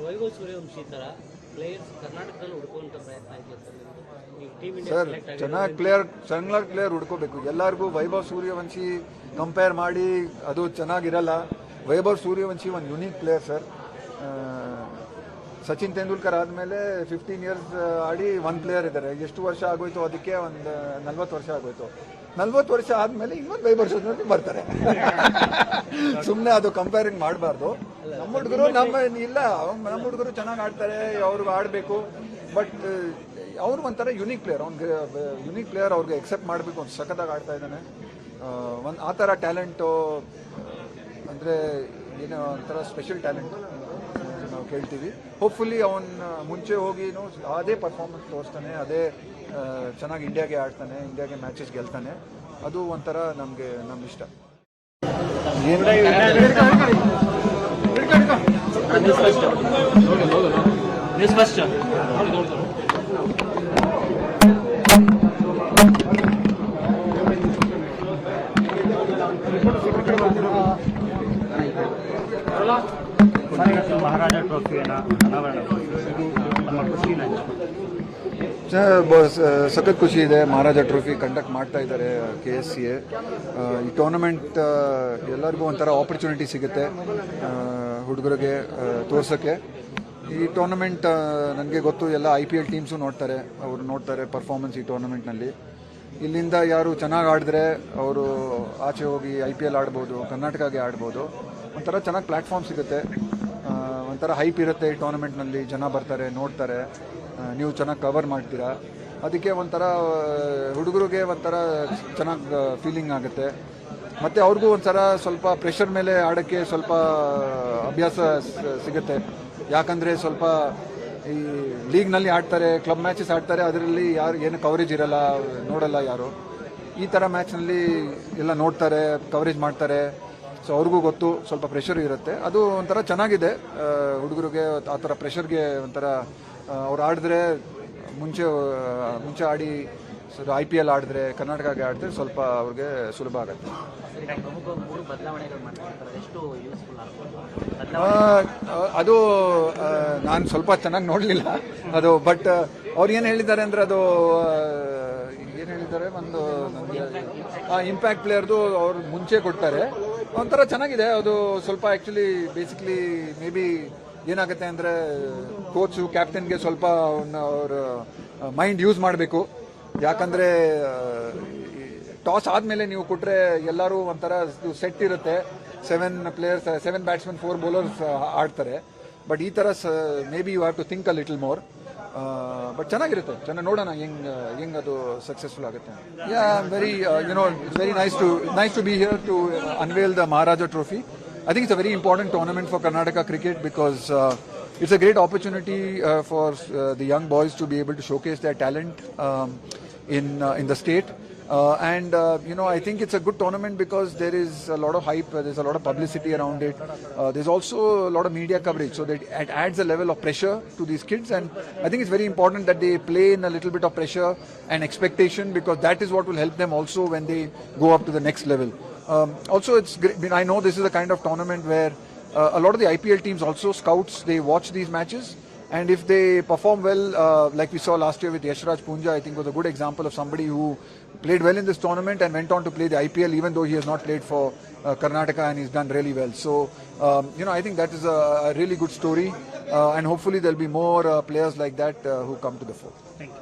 ವೈಭವ್ ಸೂರ್ಯವಂಶಿ ತರ ಪ್ಲೇಯರ್ಸ್ ಕರ್ನಾಟಕದಲ್ಲಿ ಹುಡುಕುವಂತ ಪ್ರಯತ್ನ ಇದೆ ಸರ್. ಚೆನ್ನಾಗಿ ಪ್ಲೇಯರ್ ಹುಡ್ಕೋಬೇಕು. ಎಲ್ಲರಿಗೂ ವೈಭವ್ ಸೂರ್ಯವಂಶಿ ಕಂಪೇರ್ ಮಾಡಿ ಅದು ಚೆನ್ನಾಗಿರಲ್ಲ. ವೈಭವ್ ಸೂರ್ಯವಂಶಿ ಒಂದು unique player sir. Sachin Tendulkar ಆದಮೇಲೆ 15 ಇಯರ್ಸ್ ಆಡಿ ಒಂದು ಪ್ಲೇಯರ್ ಇದ್ದಾರೆ. ಎಷ್ಟು ವರ್ಷ ಆಗೋಯ್ತು? ಅದಕ್ಕೆ ಒಂದು 40 ವರ್ಷ ಆಗೋಯ್ತು. 40 ವರ್ಷ ಆದಮೇಲೆ ಇನ್ನೊಂದು ವೈಭವ್ ಸೂರ್ಯವಂಶಿ ಬರ್ತಾರೆ. ಸುಮ್ಮನೆ ಅದು ಕಂಪೇರಿಂಗ್ ಮಾಡಬಾರ್ದು. ನಮ್ಮ ಹುಡುಗರು ನಮ್ಮ ಹುಡುಗರು ಚೆನ್ನಾಗಿ ಆಡ್ತಾರೆ, ಅವ್ರಿಗೆ ಆಡಬೇಕು. ಬಟ್ ಅವ್ರು ಒಂಥರ ಯುನೀಕ್ ಪ್ಲೇಯರ್. ಅವ್ರಿಗೆ ಎಕ್ಸೆಪ್ಟ್ ಮಾಡಬೇಕು. ಒಂದು ಸಖತ್ತಾಗಿ ಆಡ್ತಾ ಇದ್ದಾನೆ. ಆ ಥರ ಟ್ಯಾಲೆಂಟು ಅಂದರೆ ಏನೋ ಒಂಥರ ಸ್ಪೆಷಲ್ ಟ್ಯಾಲೆಂಟ್ ನಾವು ಕೇಳ್ತೀವಿ. ಹೋಪ್ಫುಲಿ ಅವನು ಮುಂಚೆ ಹೋಗಿನೂ ಅದೇ ಪರ್ಫಾರ್ಮೆನ್ಸ್ ತೋರಿಸ್ತಾನೆ, ಅದೇ ಚೆನ್ನಾಗಿ ಇಂಡಿಯಾಗೆ ಆಡ್ತಾನೆ, ಇಂಡಿಯಾಗೆ ಮ್ಯಾಚಸ್ ಗೆಲ್ತಾನೆ. ಅದು ಒಂಥರ ನಮ್ಗೆ ಇಷ್ಟ. ಮಹಾರಾಜ ಟ್ರೋಫಿಯನ್ನು ಅನಾವರಣ ನಮ್ಮ ಖುಷಿನ ಸಖತ್ ಖುಷಿ ಇದೆ. ಮಹಾರಾಜ ಟ್ರೋಫಿ ಕಂಡಕ್ಟ್ ಮಾಡ್ತಾ ಇದ್ದಾರೆ KSCA. ಈ ಟೂರ್ನಮೆಂಟ್ ಎಲ್ಲರಿಗೂ ಒಂಥರ ಆಪರ್ಚುನಿಟಿ ಸಿಗುತ್ತೆ ಹುಡುಗರಿಗೆ ತೋರ್ಸೋಕ್ಕೆ. ಈ ಟೂರ್ನಮೆಂಟ್ ನನಗೆ ಗೊತ್ತು, ಎಲ್ಲ IPL ಟೀಮ್ಸು ನೋಡ್ತಾರೆ ಪರ್ಫಾರ್ಮೆನ್ಸ್ ಈ ಟೂರ್ನಮೆಂಟ್ನಲ್ಲಿ. ಇಲ್ಲಿಂದ ಯಾರು ಚೆನ್ನಾಗಿ ಆಡಿದ್ರೆ ಅವರು ಆಚೆ ಹೋಗಿ IPL ಆಡ್ಬೋದು, ಕರ್ನಾಟಕಗೆ ಆಡ್ಬೋದು. ಒಂಥರ ಚೆನ್ನಾಗಿ ಪ್ಲ್ಯಾಟ್ಫಾರ್ಮ್ ಸಿಗುತ್ತೆ, ಒಂಥರ ಹೈಪ್ ಇರುತ್ತೆ. ಈ ಟೂರ್ನಮೆಂಟ್ನಲ್ಲಿ ಜನ ಬರ್ತಾರೆ, ನೋಡ್ತಾರೆ, ನೀವು ಚೆನ್ನಾಗಿ ಕವರ್ ಮಾಡ್ತೀರಾ. ಅದಕ್ಕೆ ಒಂಥರ ಹುಡುಗರಿಗೆ ಒಂಥರ ಚೆನ್ನಾಗಿ ಫೀಲಿಂಗ್ ಆಗುತ್ತೆ. ಮತ್ತು ಅವ್ರಿಗೂ ಒಂಥರ ಸ್ವಲ್ಪ ಪ್ರೆಷರ್ ಮೇಲೆ ಆಡೋಕ್ಕೆ ಸ್ವಲ್ಪ ಅಭ್ಯಾಸ ಸಿಗುತ್ತೆ. ಯಾಕಂದರೆ ಸ್ವಲ್ಪ ಈ ಲೀಗ್ನಲ್ಲಿ ಆಡ್ತಾರೆ, ಕ್ಲಬ್ ಮ್ಯಾಚಸ್ ಆಡ್ತಾರೆ, ಅದರಲ್ಲಿ ಏನು ಕವರೇಜ್ ಇರಲ್ಲ, ನೋಡಲ್ಲ ಯಾರು. ಈ ಥರ ಮ್ಯಾಚ್ನಲ್ಲಿ ಎಲ್ಲ ನೋಡ್ತಾರೆ, ಕವರೇಜ್ ಮಾಡ್ತಾರೆ. ಸೊ ಅವ್ರಿಗೂ ಗೊತ್ತು, ಸ್ವಲ್ಪ ಪ್ರೆಷರ್ ಇರುತ್ತೆ. ಅದು ಒಂಥರ ಚೆನ್ನಾಗಿದೆ ಹುಡುಗರಿಗೆ. ಆ ಥರ ಪ್ರೆಷರ್ಗೆ ಒಂಥರ ಅವ್ರು ಆಡಿದ್ರೆ ಮುಂಚೆ ಆಡಿ IPL ಆಡಿದ್ರೆ, ಕರ್ನಾಟಕಗೆ ಆಡಿದ್ರೆ ಸ್ವಲ್ಪ ಅವ್ರಿಗೆ ಸುಲಭ ಆಗುತ್ತೆ. ಅದು ನಾನು ಸ್ವಲ್ಪ ಚೆನ್ನಾಗಿ ನೋಡಲಿಲ್ಲ ಅದು. ಬಟ್ ಅವ್ರು ಏನು ಹೇಳಿದ್ದಾರೆ ಅಂದರೆ ಅದು ಏನು ಹೇಳಿದ್ದಾರೆ, ಒಂದು ಇಂಪ್ಯಾಕ್ಟ್ ಪ್ಲೇಯರ್ದು ಅವ್ರು ಮುಂಚೆ ಕೊಡ್ತಾರೆ. ಒಂಥರ ಚೆನ್ನಾಗಿದೆ ಅದು. ಸ್ವಲ್ಪ ಆ್ಯಕ್ಚುಲಿ ಬೇಸಿಕ್ಲಿ ಮೇ ಬಿ ಏನಾಗುತ್ತೆ ಅಂದರೆ ಕೋಚು ಕ್ಯಾಪ್ಟನ್ಗೆ ಸ್ವಲ್ಪ ಅವ್ರ ಮೈಂಡ್ ಯೂಸ್ ಮಾಡಬೇಕು. ಯಾಕಂದರೆ ಟಾಸ್ ಆದಮೇಲೆ ನೀವು ಕೊಟ್ಟರೆ ಎಲ್ಲರೂ ಒಂಥರ ಸೆಟ್ ಇರುತ್ತೆ. 7 ಬ್ಯಾಟ್ಸ್ಮನ್ 4 ಬೌಲರ್ಸ್ ಆಡ್ತಾರೆ. ಬಟ್ ಈ ಥರ maybe you have to think a little more. But ಚೆನ್ನಾಗಿರುತ್ತೆ, ನೋಡೋಣ ಹೆಂಗೆ ಅದು ಸಕ್ಸಸ್ಫುಲ್ ಆಗುತ್ತೆ. Very it's very nice to be here to unveil the Maharaja trophy. I think it's a very important tournament for Karnataka cricket because it's a great opportunity for the young boys to be able to showcase their talent in the state. I think it's a good tournament because there is a lot of hype, there's a lot of publicity around it. There's also a lot of media coverage, so that it adds a level of pressure to these kids. And I think it's very important that they play in a little bit of pressure and expectation, because that is what will help them also when they go up to the next level. Also, it's great. I know this is a kind of tournament where a lot of the IPL teams also, scouts, they watch these matches, and if they perform well, like we saw last year with Yashraj Punja, I think was a good example of somebody who played well in this tournament and went on to play the IPL even though he has not played for Karnataka, and he's done really well. So I think that is a really good story, and hopefully there'll be more players like that who come to the fore. Thank you.